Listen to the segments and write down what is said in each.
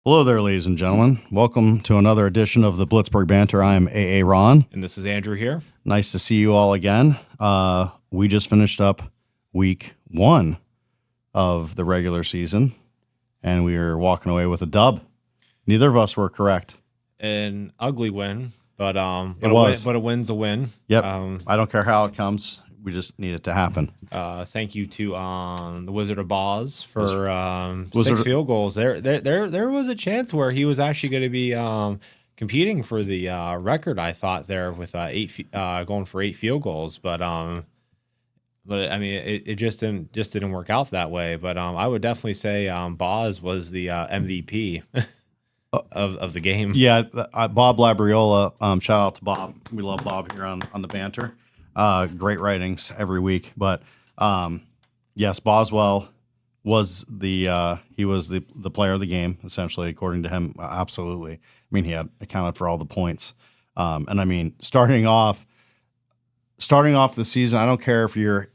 Hello there, ladies and gentlemen. Welcome to another edition of the Blitzburgh Banter. I am AA Ron. And this is Andrew here. Nice to see you all again. We just finished up week 1 of the regular season, and we are walking away with a dub. Neither of us were correct. An ugly win, but a win's a win. Yep. I don't care how it comes. We just need it to happen. Thank you to the Wizard of Oz for 6 field goals. There was a chance where he was actually going to be competing for the record. I thought there with going for 8 field goals, but I mean it just didn't work out that way. But I would definitely say Boz was the MVP of the game. Yeah, Bob Labriola. Shout out to Bob. We love Bob here on the banter. Great writings every week, but yes, Boswell was the player of the game, essentially, according to him. Absolutely. I mean, he had accounted for all the points. And I mean, starting off the season, I don't care if you're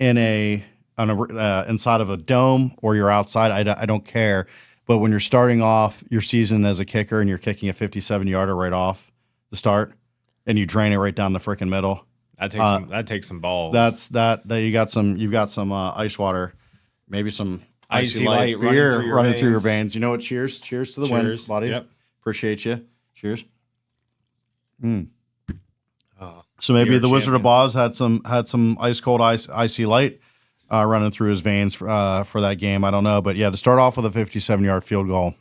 inside of a dome or you're outside. I don't care. But when you're starting off your season as a kicker and you're kicking a 57-yarder right off the start, and you drain it right down the freaking middle. That takes some balls. That you've got some ice water, maybe some icy light beer running through your veins. You know what? Cheers to the win, buddy. Yep. Appreciate you. Cheers. So maybe the Wizard of Oz had some ice cold icy light running through his veins for that game. I don't know, but yeah, to start off with a 57-yard field goal,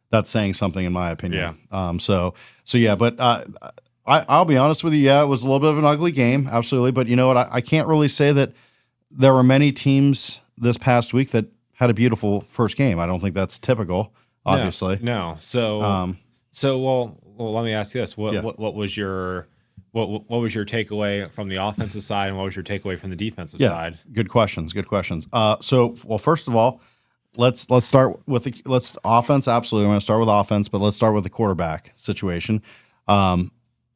that's saying something in my opinion. Yeah. So yeah, but. I'll be honest with you. Yeah, it was a little bit of an ugly game, absolutely. But you know what? I can't really say that there were many teams this past week that had a beautiful first game. I don't think that's typical, obviously. No. So, well, let me ask you this: what was your takeaway from the offensive side, and what was your takeaway from the defensive side? Good questions. First of all, let's start with let's offense. Absolutely, I'm going to start with offense, but let's start with the quarterback situation.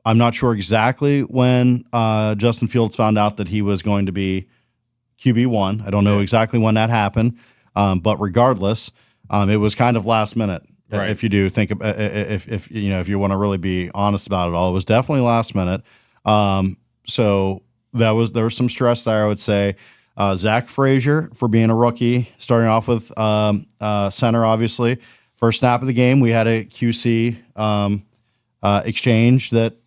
I'm not sure exactly when Justin Fields found out that he was going to be QB1. I don't know exactly when that happened, but regardless, it was kind of last minute. Right. If you do think about, if you want to really be honest about it all, it was definitely last minute. So there was some stress there. I would say Zach Frazier for being a rookie, starting off with center. Obviously, first snap of the game, we had a QC exchange that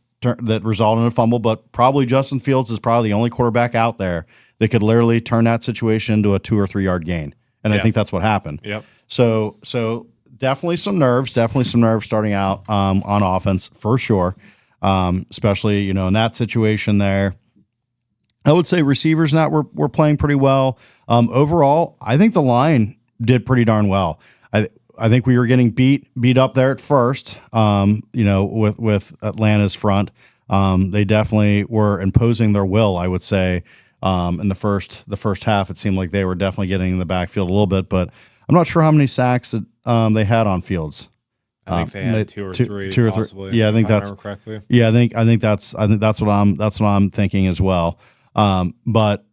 resulted in a fumble, but probably Justin Fields is probably the only quarterback out there that could literally turn that situation into a 2 or 3 yard gain. And I think that's what happened. Yep. So definitely some nerves starting out on offense for sure. Especially, in that situation there. I would say receivers were playing pretty well. Overall, I think the line did pretty darn well. I think we were getting beat up there at first, with Atlanta's front. They definitely were imposing their will, I would say, in the first half. It seemed like they were definitely getting in the backfield a little bit, but I'm not sure how many sacks that they had on Fields. I think they had two or three, possibly. Yeah, I think that's correctly. Yeah, I think that's what I'm thinking as well. But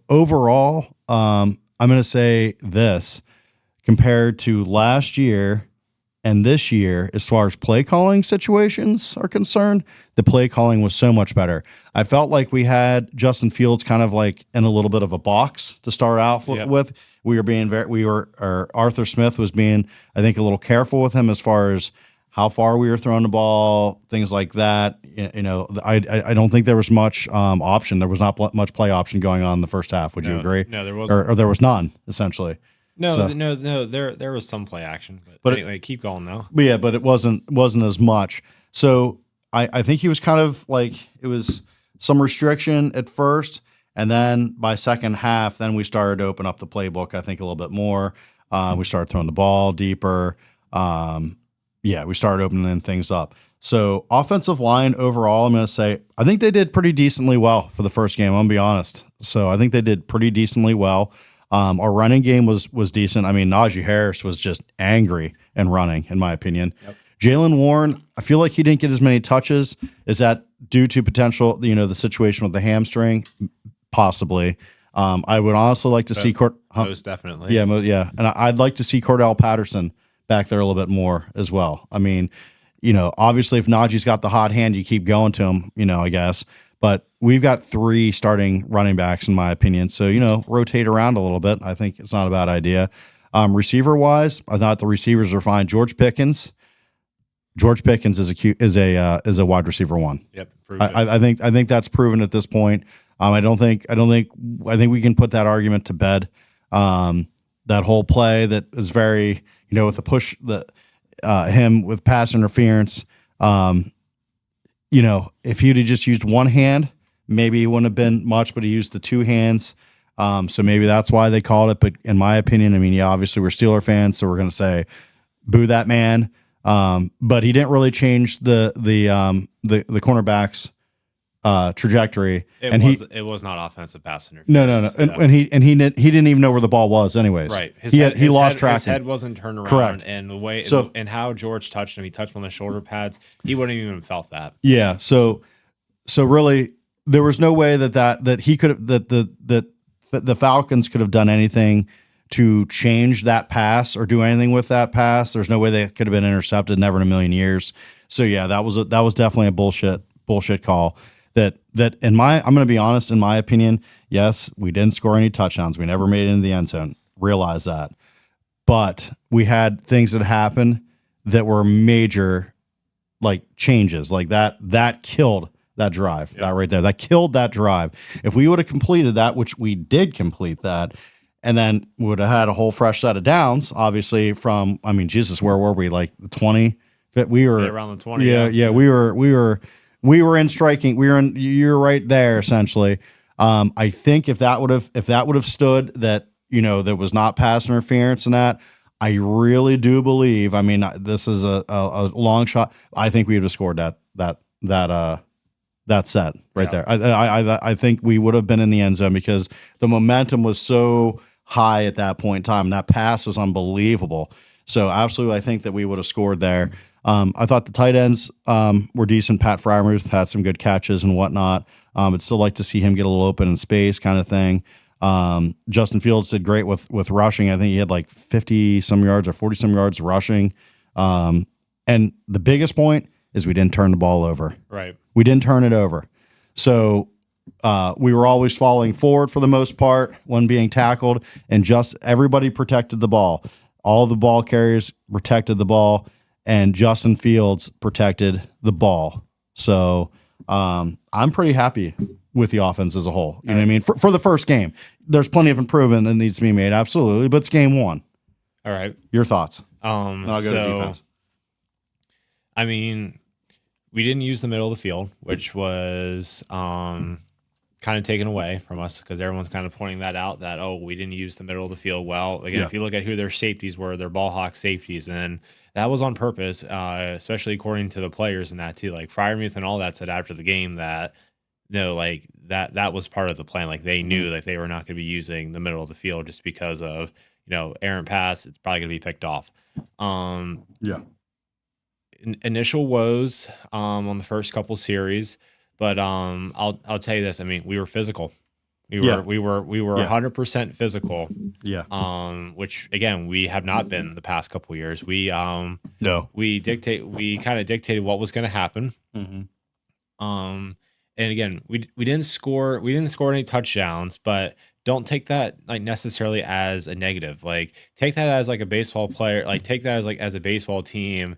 overall, I'm going to say this. Compared to last year and this year, as far as play calling situations are concerned, the play calling was so much better. I felt like we had Justin Fields kind of like in a little bit of a box to start out with. Arthur Smith was being, I think, a little careful with him as far as how far we were throwing the ball, things like that. I don't think there was much option. There was not much play option going on in the first half. Would you agree? No, there wasn't. Or there was none, essentially. No. There was some play action, but anyway, keep going though. But yeah, but it wasn't as much. So I think he was kind of like, it was some restriction at first, and then by second half, then we started to open up the playbook. I think a little bit more. We started throwing the ball deeper. We started opening things up. So offensive line overall, I'm going to say I think they did pretty decently well for the first game. I'm going to be honest. So I think they did pretty decently well. Our running game was decent. I mean, Najee Harris was just angry and running, in my opinion. Yep. Jaylen Warren, I feel like he didn't get as many touches. Is that due to potential, the situation with the hamstring? Possibly. I would honestly like to see most definitely. Yeah, and I'd like to see Cordell Patterson back there a little bit more as well. I mean, obviously if Najee's got the hot hand, you keep going to him, I guess. But we've got 3 starting running backs, in my opinion. So, rotate around a little bit. I think it's not a bad idea. Receiver wise, I thought the receivers are fine. George Pickens is a wide receiver 1. Yep. I think that's proven at this point. I think we can put that argument to bed. That whole play that is very, with the push, him with pass interference. If he'd have just used one hand, maybe it wouldn't have been much, but he used the 2 hands. So maybe that's why they called it. But in my opinion, I mean, obviously we're Steeler fans, so we're going to say, boo that man. But he didn't really change the cornerback's trajectory. It was not offensive pass interference. No. And he didn't even know where the ball was anyways. Right. He lost track. His head wasn't turned around. Correct. And the way and how George touched him, he touched him on the shoulder pads. He wouldn't even have felt that. Yeah. So really, there was no way that he could have that the Falcons could have done anything to change that pass or do anything with that pass. There's no way they could have been intercepted, never in a million years. So yeah, that was definitely a bullshit call. I'm going to be honest, in my opinion, yes, we didn't score any touchdowns. We never made it into the end zone. Realize that. But we had things that happened that were major, like changes, like that killed that drive. Yep. That right there, that killed that drive. If we would have completed that, which we did complete that, and then we would have had a whole fresh set of downs, obviously from, I mean, Jesus, where were we? Like the 20? We were around the 20. Yeah. We were in striking. You're right there essentially. I think if that would have stood, that, that was not pass interference and that, I really do believe, I mean, this is a long shot. I think we would have scored that set right there. I think we would have been in the end zone because the momentum was so high at that point in time. And that pass was unbelievable. So absolutely, I think that we would have scored there. I thought the tight ends were decent. Pat Fryermuth had some good catches and whatnot. I'd still like to see him get a little open in space kind of thing. Justin Fields did great with rushing. I think he had like 50-some yards or 40-some yards rushing. And the biggest point is we didn't turn the ball over. Right. We didn't turn it over. So we were always falling forward for the most part when being tackled, and just everybody protected the ball. All the ball carriers protected the ball, and Justin Fields protected the ball. So I'm pretty happy with the offense as a whole. You know what I mean? For the first game, there's plenty of improvement that needs to be made, absolutely, but it's game 1. All right. Your thoughts? I'll go to defense. I mean, we didn't use the middle of the field, which was kind of taken away from us because everyone's kind of pointing that out that, we didn't use the middle of the field well. Again, if you look at who their safeties were, their ball hawk safeties, and that was on purpose, especially according to the players and that too. Like Fryermuth and all that said after the game that, like that was part of the plan. Like they knew like they were not going to be using the middle of the field just because of, errant pass. It's probably going to be picked off. Initial woes on the first couple series, but I'll tell you this. I mean, we were physical. We were 100% physical. Yeah. Which again, we have not been the past couple years. We kind of dictated what was going to happen. Mm-hmm. And again, we didn't score any touchdowns, but don't take that like necessarily as a negative. Like take that as like a baseball player, like take that as like as a baseball team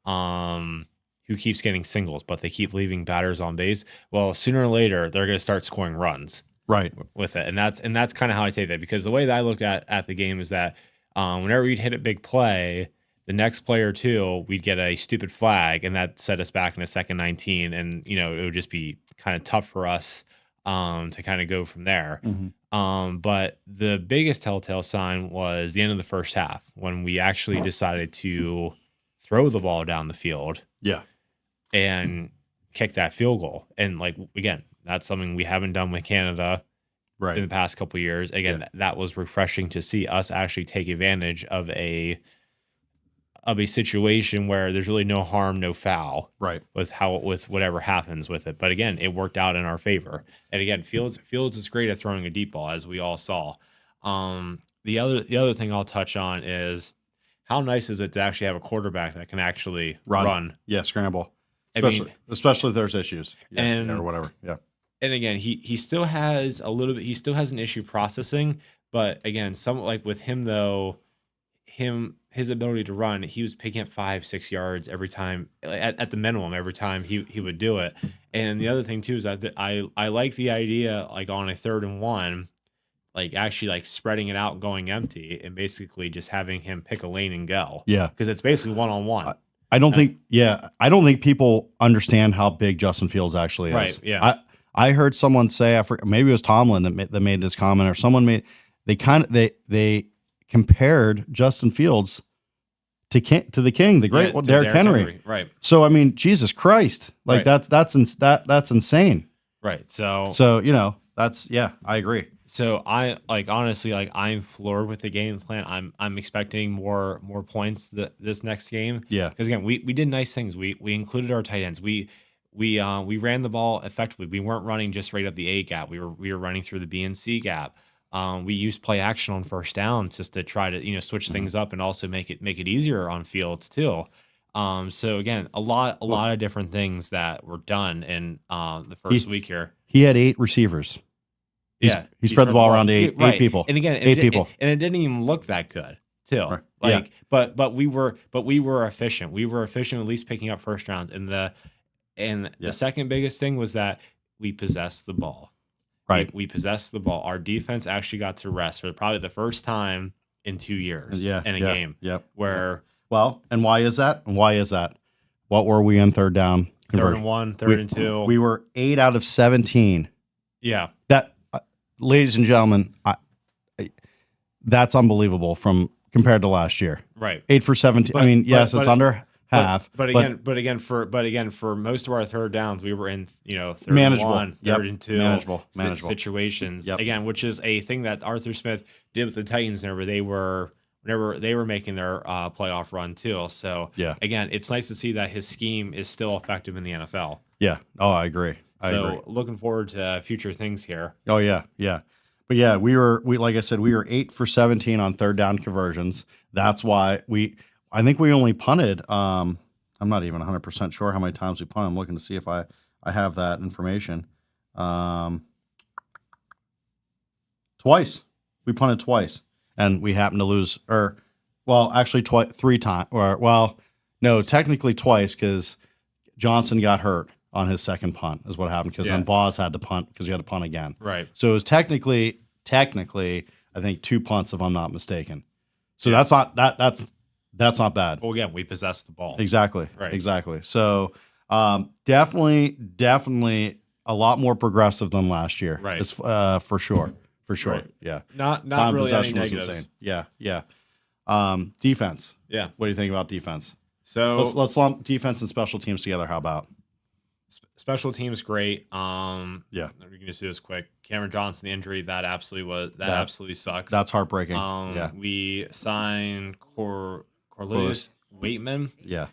who keeps getting singles, but they keep leaving batters on base. Well, sooner or later they're going to start scoring runs. Right. With it. And that's kind of how I take that, because the way that I looked at the game is that whenever we'd hit a big play, the next play or two, we'd get a stupid flag, and that set us back in a second 19. And, it would just be kind of tough for us to kind of go from there. Mm-hmm. But the biggest telltale sign was the end of the first half when we actually decided to throw the ball down the field. Yeah. And kick that field goal. And like, again, that's something we haven't done with Canada in the past couple of years. Again, that was refreshing to see us actually take advantage of a situation where there's really no harm, no foul. Right. With whatever happens with it. But again, it worked out in our favor. And again, Fields is great at throwing a deep ball, as we all saw. The other thing I'll touch on is how nice is it to actually have a quarterback that can actually run? Yeah, scramble. Especially Especially if there's issues. And or whatever. Yeah. And again, he still has a little bit. He still has an issue processing, but again, some like with him though, his ability to run, he was picking up 5-6 yards every time at the minimum every time he would do it. And the other thing too is that I like the idea like on a 3rd and 1, like actually like spreading it out, going empty, and basically just having him pick a lane and go. Yeah, because it's basically 1-on-1. I don't think. Yeah, I don't think people understand how big Justin Fields actually is. Right. Yeah. I heard someone say, maybe it was Tomlin that made this comment, or someone they compared Justin Fields to the King, the great Derrick Henry. Right. So I mean, Jesus Christ, like right. that's insane. Right. So I agree. So I like honestly like I'm floored with the game plan. I'm expecting more points this next game. Yeah. Because again, we did nice things. We included our tight ends. We ran the ball effectively. We weren't running just right up the A gap. We were running through the B and C gap. We used play action on first down just to try to switch things up and also make it easier on fields too. So again, a lot of different things that were done in the first week here. He had 8 receivers. He spread the ball around to eight people. And again, eight people. And it didn't even look that good too. Right. But we were efficient. We were efficient at least picking up first rounds. And the second biggest thing was that we possessed the ball. Right. We possessed the ball. Our defense actually got to rest for probably the first time in 2 years in a game. Yep. Where and why is that? What were we on third down? 3rd and 1, 3rd and 2. We were 8 out of 17. Yeah. That, ladies and gentlemen, that's unbelievable compared to last year. Right. 8 for 17. It's under half. But again, for most of our third downs, we were in 3rd manageable. and 1, 3rd and 2 manageable situations. Yep. Again, which is a thing that Arthur Smith did with the Titans whenever they were making their playoff run too. So again, it's nice to see that his scheme is still effective in the NFL. Yeah. Oh, I agree. I agree. Looking forward to future things here. Oh yeah. But yeah, we like I said, we were 8 for 17 on third down conversions. That's why I think we only punted. I'm not even 100% sure how many times we punted. I'm looking to see if I have that information. Twice. We punted twice. And we happened to lose, actually 3 times. No, technically twice because Johnson got hurt on his second punt is what happened because then Boz had to punt because he had to punt again. Right. So it was technically, I think 2 punts if I'm not mistaken. So that's not bad. Well, again, we possessed the ball. Exactly. Right. Exactly. So definitely a lot more progressive than last year. Right. It's, for sure. For sure. Right. Yeah. Not Time really any possession was negatives. insane. Yeah. Defense. Yeah. What do you think about defense? So let's lump defense and special teams together. How about? Special teams great. Yeah. We can just do this quick. Cameron Johnson, the injury that absolutely sucks. That's heartbreaking. We signed Corliss Waitman. Yeah.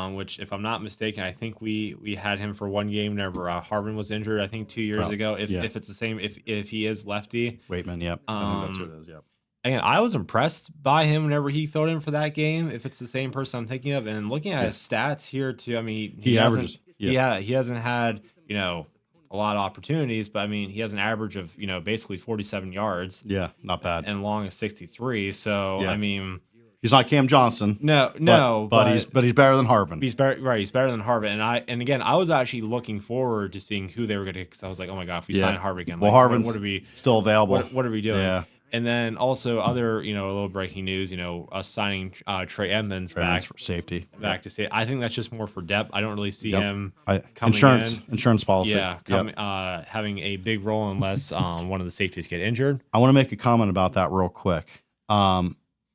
Which, if I'm not mistaken, I think we had him for 1 game whenever Harvin was injured. I think 2 years ago. If it's the same, if he is lefty, Waitman. Yep. I think that's who it is. Yep. Again, I was impressed by him whenever he filled in for that game. If it's the same person I'm thinking of, and looking at his stats here too, I mean, he averages. He hasn't had a lot of opportunities, but I mean, he has an average of basically 47 yards. Yeah, not bad. And long as 63. So I mean. He's not Cam Johnson. No, but he's better than Harvin. He's better than Harvin. And again, I was actually looking forward to seeing who they were going to. Because I was like, oh my god, if we sign Harvin again, well, like, Harvin's what are we still available? What are we doing? Yeah. And then also other, a little breaking news. Us signing Trey Edmonds back for safety. Back to say, I think that's just more for depth. I don't really see him coming insurance policy. Yeah, having a big role unless one of the safeties get injured. I want to make a comment about that real quick.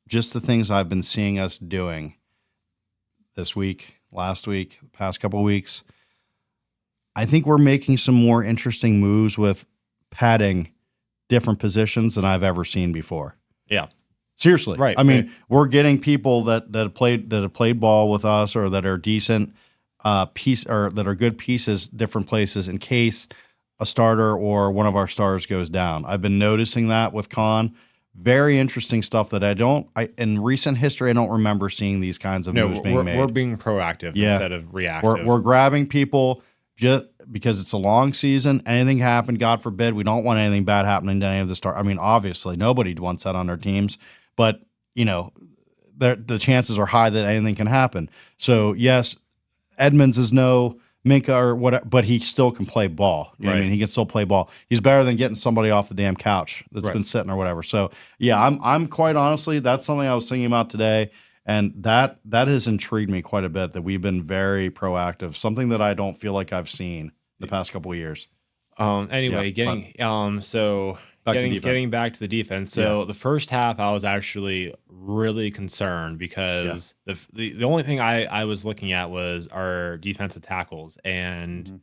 Just the things I've been seeing us doing this week, last week, the past couple of weeks. I think we're making some more interesting moves with padding different positions than I've ever seen before. Yeah. Seriously. Right. I mean, we're getting people that have played ball with us or that are decent or that are good pieces different places in case a starter or one of our stars goes down. I've been noticing that with Con. very interesting stuff that in recent history, I don't remember seeing these kinds of moves being made. We're being proactive instead of reactive. We're grabbing people just because it's a long season. Anything can happen, God forbid. We don't want anything bad happening to any of the stars. I mean, obviously, nobody wants that on their teams, but, the chances are high that anything can happen. So, yes, Edmonds is no Minka or whatever, but he still can play ball. You know what I mean? He can still play ball. He's better than getting somebody off the damn couch that's been sitting or whatever. So, yeah, I'm quite honestly, that's something I was thinking about today. And that has intrigued me quite a bit, that we've been very proactive, something that I don't feel like I've seen the past couple of years. Anyway, getting back to the defense. So the first half, I was actually really concerned because the only thing I was looking at was our defensive tackles, and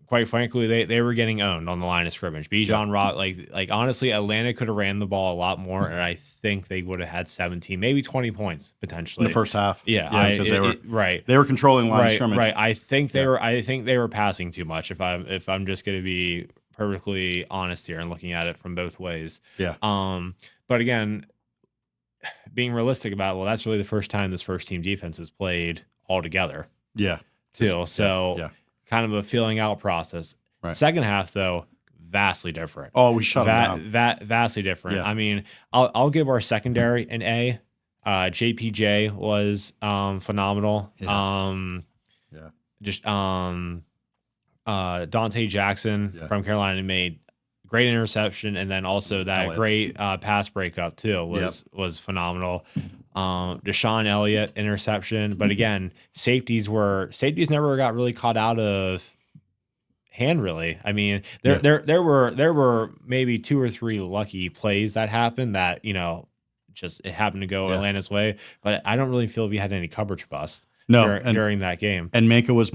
quite frankly, they were getting owned on the line of scrimmage. Bijan Rock, like honestly, Atlanta could have ran the ball a lot more, and I think they would have had 17, maybe 20 points potentially in the first half. Because they were controlling line of scrimmage. Right. I think they were passing too much. If I'm just going to be perfectly honest here and looking at it from both ways. Yeah. But again, being realistic about, well, that's really the first time this first team defense has played all together. Yeah. Too. So kind of a feeling out process. Right. Second half though, vastly different. Oh, we shut them down. Vastly different. Yeah. I mean, I'll give our secondary an A. JPJ was phenomenal. Dante Jackson from Carolina made great interception, and then also that great pass breakup too was phenomenal. Deshaun Elliott interception, but again, safeties never got really caught out of hand, really. I mean, there were maybe 2 or 3 lucky plays that happened that just it happened to go Atlanta's way, but I don't really feel we had any coverage bust during that game. And Minka was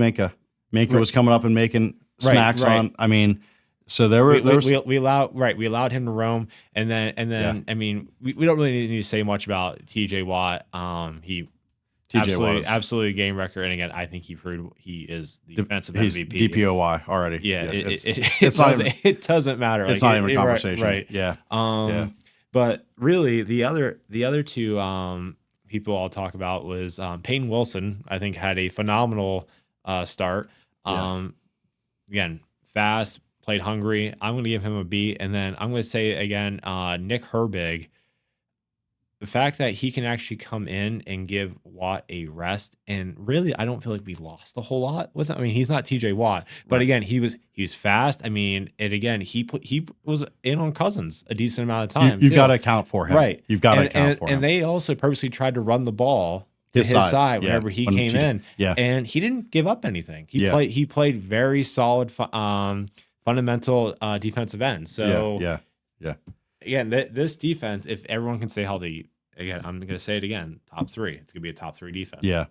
coming up and making smacks on. I mean, so we allowed him to roam, and then I mean, we don't really need to say much about TJ Watt. He absolutely game record, and again, I think he proved he is the defensive MVP. He's DPOY already. Yeah, it doesn't matter. It's not even a conversation. Right. Yeah. But really, the other two people I'll talk about was Peyton Wilson. I think had a phenomenal start. Again, fast, played hungry. I'm going to give him a B, and then I'm going to say again, Nick Herbig. The fact that he can actually come in and give Watt a rest, and really, I don't feel like we lost a whole lot with him. I mean, he's not TJ Watt, but again, he was fast. I mean, and again, he was in on Cousins a decent amount of time. You've got to account for him, right? You've got to account for him. And they also purposely tried to run the ball to his side whenever he came in, and he didn't give up anything. He played very solid, fundamental defensive end. So again, this defense, if everyone can stay healthy, again, I'm going to say it again, top 3. It's going to be a top 3 defense. Yeah.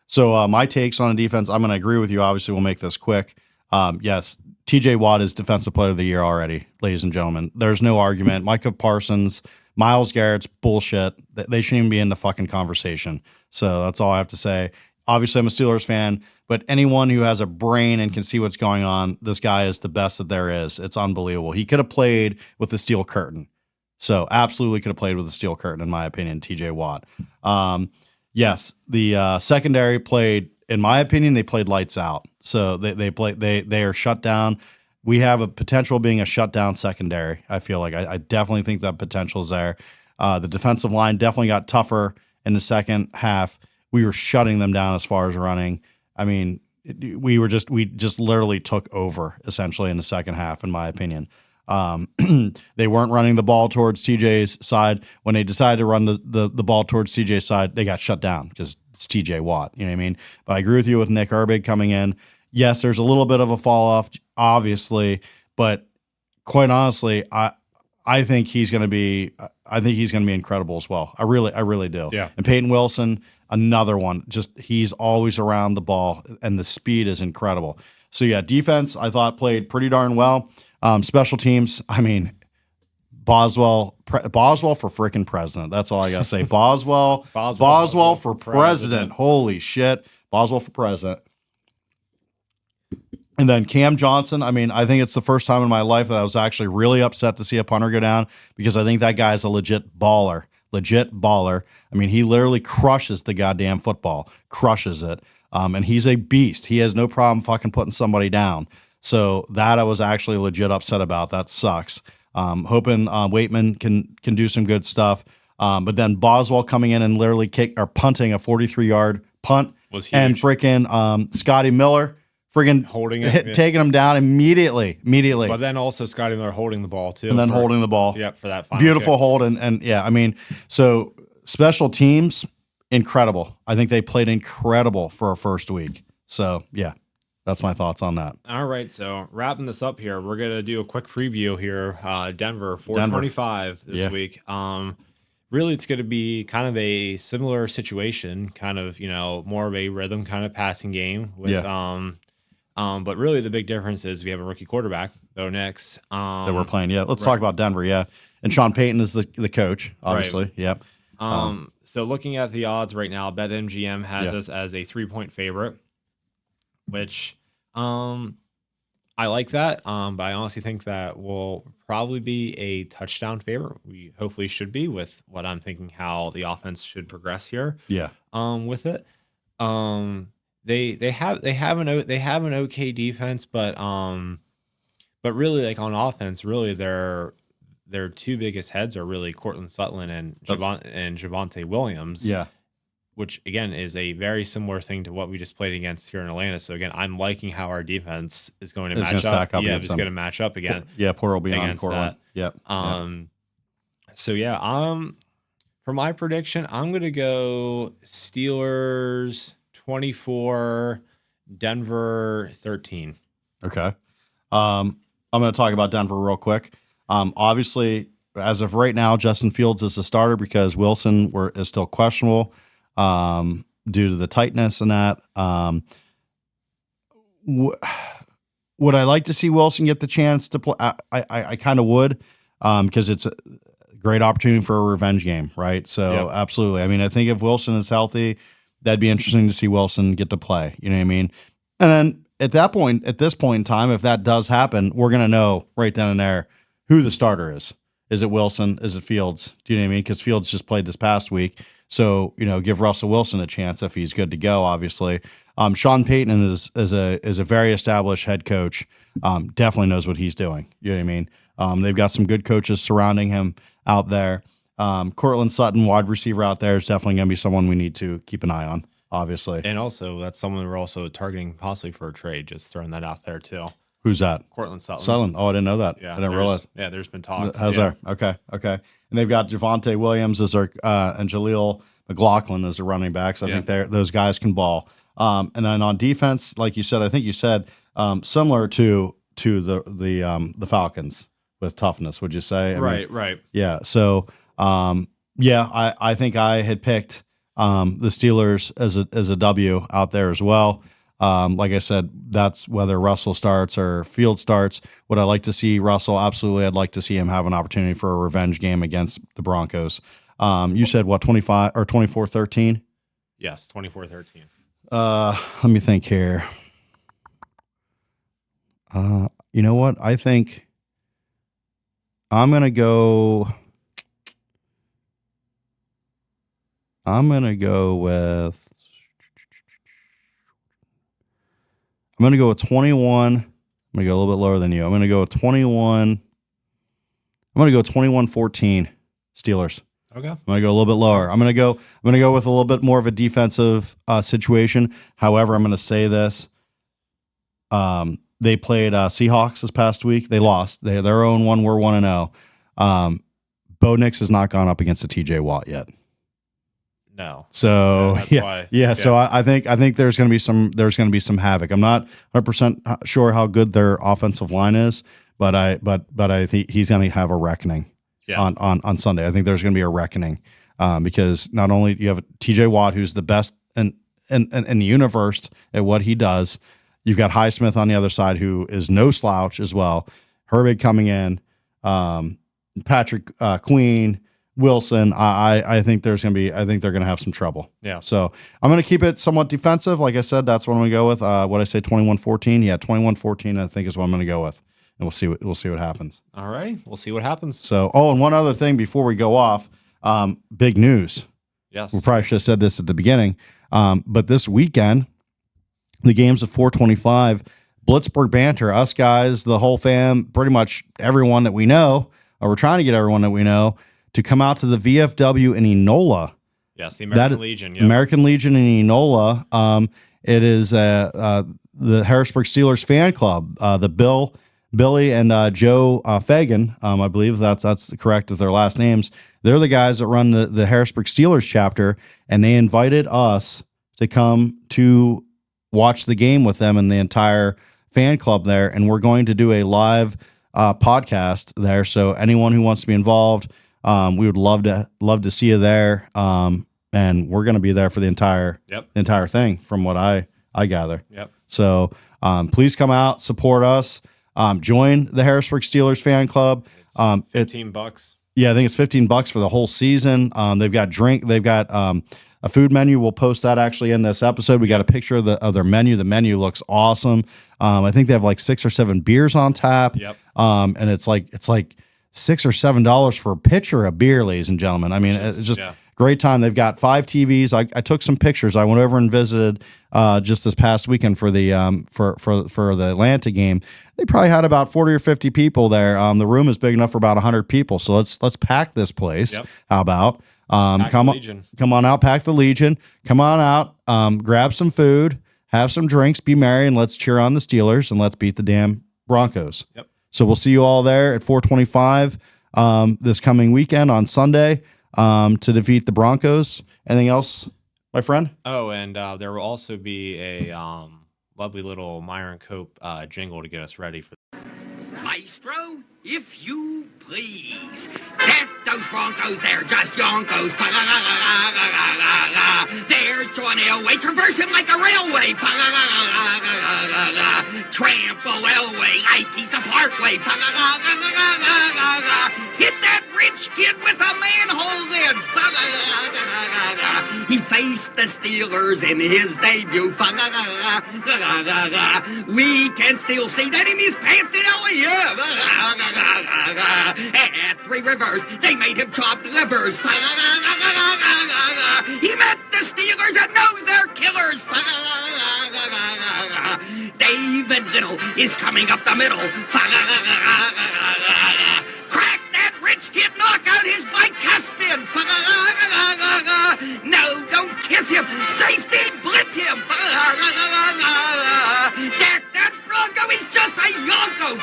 So my takes on the defense, I'm going to agree with you. Obviously, we'll make this quick. Yes, TJ Watt is Defensive Player of the Year already, ladies and gentlemen. There's no argument. Micah Parsons, Myles Garrett's bullshit. They shouldn't even be in the fucking conversation. So that's all I have to say. Obviously, I'm a Steelers fan, but anyone who has a brain and can see what's going on, this guy is the best that there is. It's unbelievable. He could have played with the steel curtain. So absolutely could have played with a steel curtain, in my opinion, TJ Watt. Yes, the secondary played, in my opinion, they played lights out. So they are shut down. We have a potential being a shutdown secondary. I feel like I definitely think that potential is there. The defensive line definitely got tougher in the second half. We were shutting them down as far as running. I mean, we just literally took over essentially in the second half, in my opinion. They weren't running the ball towards TJ's side. When they decided to run the ball towards TJ's side, they got shut down because it's TJ Watt. You know what I mean? But I agree with you with Nick Herbig coming in. Yes, there's a little bit of a fall off, obviously, but quite honestly, I think he's going to be incredible as well. I really do. Yeah. And Peyton Wilson, another one. Just he's always around the ball, and the speed is incredible. So yeah, defense I thought played pretty darn well. Special teams, I mean, Boswell for freaking president. That's all I gotta say. Boswell for president. Holy shit, Boswell for president. And then Cam Johnson, I mean, I think it's the first time in my life that I was actually really upset to see a punter go down because I think that guy's a legit baller. I mean, he literally crushes the goddamn football, crushes it. And he's a beast. He has no problem fucking putting somebody down. So that I was actually legit upset about. That sucks. Hoping Waitman can do some good stuff. But then Boswell coming in and literally punting a 43-yard punt. Was huge. And freaking Scotty Miller holding it, taking him down immediately. But then also Scotty Miller holding the ball too. And then holding the ball. Yep, for that final beautiful kick. hold. And yeah, I mean, so special teams, incredible. I think they played incredible for a first week. So yeah, that's my thoughts on that. All right, so wrapping this up here, we're gonna do a quick preview here. Denver 425 this week. Really, it's going to be kind of a similar situation, kind of, more of a rhythm kind of passing game with, but really the big difference is we have a rookie quarterback, Bo Nix. That we're playing. Yeah. Let's talk about Denver. Yeah. And Sean Payton is the coach, obviously. Right. Yep. So looking at the odds right now, BetMGM has us as a 3-point favorite, which, I like that, but I honestly think that will probably be a touchdown favorite. We hopefully should be with what I'm thinking how the offense should progress here. Yeah. With it, they have an okay defense, but really like on offense, really their two biggest heads are really Cortland Sutton and Javonte Williams. Yeah. Which, again, is a very similar thing to what we just played against here in Atlanta. So, again, I'm liking how our defense is going to match up. Yeah, it's going to match up again. Yeah, Porter will be on Cortland. Yep. So, yeah, for my prediction, I'm going to go Steelers 24, Denver 13. Okay. I'm going to talk about Denver real quick. Obviously, as of right now, Justin Fields is the starter because Wilson is still questionable. Due to the tightness and that, would I like to see Wilson get the chance to play? I kind of would, because it's a great opportunity for a revenge game, right? So absolutely. I mean, I think if Wilson is healthy, that'd be interesting to see Wilson get to play. You know what I mean? And then at this point in time, if that does happen, we're going to know right then and there who the starter is. Is it Wilson? Is it Fields? Do you know what I mean? Because Fields just played this past week. So, give Russell Wilson a chance if he's good to go, obviously. Sean Payton is a very established head coach. Definitely knows what he's doing. You know what I mean? They've got some good coaches surrounding him out there. Cortland Sutton, wide receiver out there, is definitely going to be someone we need to keep an eye on, obviously. And also, that's someone we're also targeting possibly for a trade, just throwing that out there, too. Who's that? Cortland Sutton. Sutton. Oh, I didn't know that. Yeah, I didn't realize. Yeah, there's been talks. How's there? Okay. And they've got Javonte Williams as their and Jaleel McLaughlin as the running backs. I think those guys can ball. And then on defense, like you said, I think you said similar to the Falcons with toughness. Would you say? Right. Yeah. So I think I had picked the Steelers as a W out there as well. Like I said, that's whether Russell starts or Field starts. Would I like to see Russell? Absolutely. I'd like to see him have an opportunity for a revenge game against the Broncos. You said what, 25 or 24-13? Yes, 24-13. Let me think here. You know what? I think I'm going to go with 21. I'm going to go a little bit lower than you. I'm going to go with 21. I'm going to go 21-14 Steelers. Okay. I'm going to go a little bit lower. I'm going to go with a little bit more of a defensive situation. However, I'm going to say this. They played Seahawks this past week. They lost. They had their own one. We're 1-0. Bo Nix has not gone up against a TJ Watt yet. No. So yeah. So I think there's going to be some havoc. I'm not 100% sure how good their offensive line is, but I think he's going to have a reckoning on Sunday. I think there's going to be a reckoning because not only do you have TJ Watt, who's the best in the universe at what he does, you've got Highsmith on the other side, who is no slouch as well. Herbig coming in, Patrick Queen. Wilson, I think they're going to have some trouble. Yeah. So I'm going to keep it somewhat defensive. Like I said, that's what I'm going to go with. What I say, 21-14. Yeah, 21-14. I think is what I'm going to go with, and we'll see what happens. All right, we'll see what happens. So, and one other thing before we go off, big news. Yes. We probably should have said this at the beginning, but this weekend, the games at 425, Blitzburgh Banter, us guys, the whole fam, pretty much everyone that we know, or we're trying to get everyone that we know to come out to the VFW in Enola. Yes, the American Legion. Yep. American Legion in Enola. It is the Harrisburg Steelers fan club. Billy and Joe Fagan, I believe that's correct with their last names. They're the guys that run the Harrisburg Steelers chapter, and they invited us to come to watch the game with them and the entire fan club there. And we're going to do a live podcast there. So anyone who wants to be involved, we would love to see you there. And we're going to be there for the entire thing from what I gather. Yep. So please come out, support us, join the Harrisburg Steelers fan club. It's $15. Yeah, I think it's $15 for the whole season. They've got a food menu. We'll post that actually in this episode. We got a picture of their menu. The menu looks awesome. I think they have like 6 or 7 beers on tap. Yep. And it's like $6 or $7 for a pitcher of beer, ladies and gentlemen. I mean, it's just great time. They've got 5 TVs. I took some pictures. I went over and visited just this past weekend for the for the Atlanta game. They probably had about 40 or 50 people there. The room is big enough for about 100 people. So let's pack this place. Yep. How about come on out, pack the Legion. Come on out, grab some food, have some drinks, be merry, and let's cheer on the Steelers and let's beat the damn Broncos. Yep. So we'll see you all there at 425 this coming weekend on Sunday to defeat the Broncos. Anything else, my friend? Oh, and there will also be a lovely little Myron Cope jingle to get us ready for. Maestro, if you please. Get those Broncos, they're just yonkos. There's John Elway, traverse him like a railway. Tramp a railway, Ikey's the parkway. Hit that rich kid with a manhole lid. He faced the Steelers in his debut. We can still see that in his pants. At Three Rivers, they made him chop livers. He met the Steelers and knows they're killers. David Little is coming up the middle. Crack that rich kid, knock out his bicuspid. No, don't kiss him. Safety, blitz him. That Bronco is just a yonko.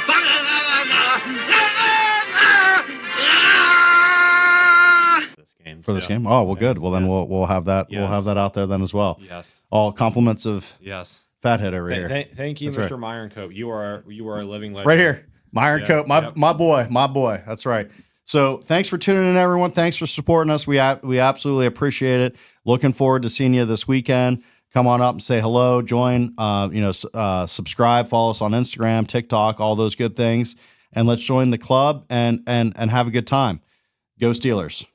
For this game? Oh, well, good. Well, then we'll have that. Yes. We'll have that out there then as well. Yes. All compliments of Fathead over here. Thank you, That's Mr. Right. Myron Cope. You are a living legend. Right here, Myron Cope, my boy. That's right. So thanks for tuning in, everyone. Thanks for supporting us. We absolutely appreciate it. Looking forward to seeing you this weekend. Come on up and say hello. Join. Subscribe. Follow us on Instagram, TikTok, all those good things, and let's join the club and have a good time. Go Steelers.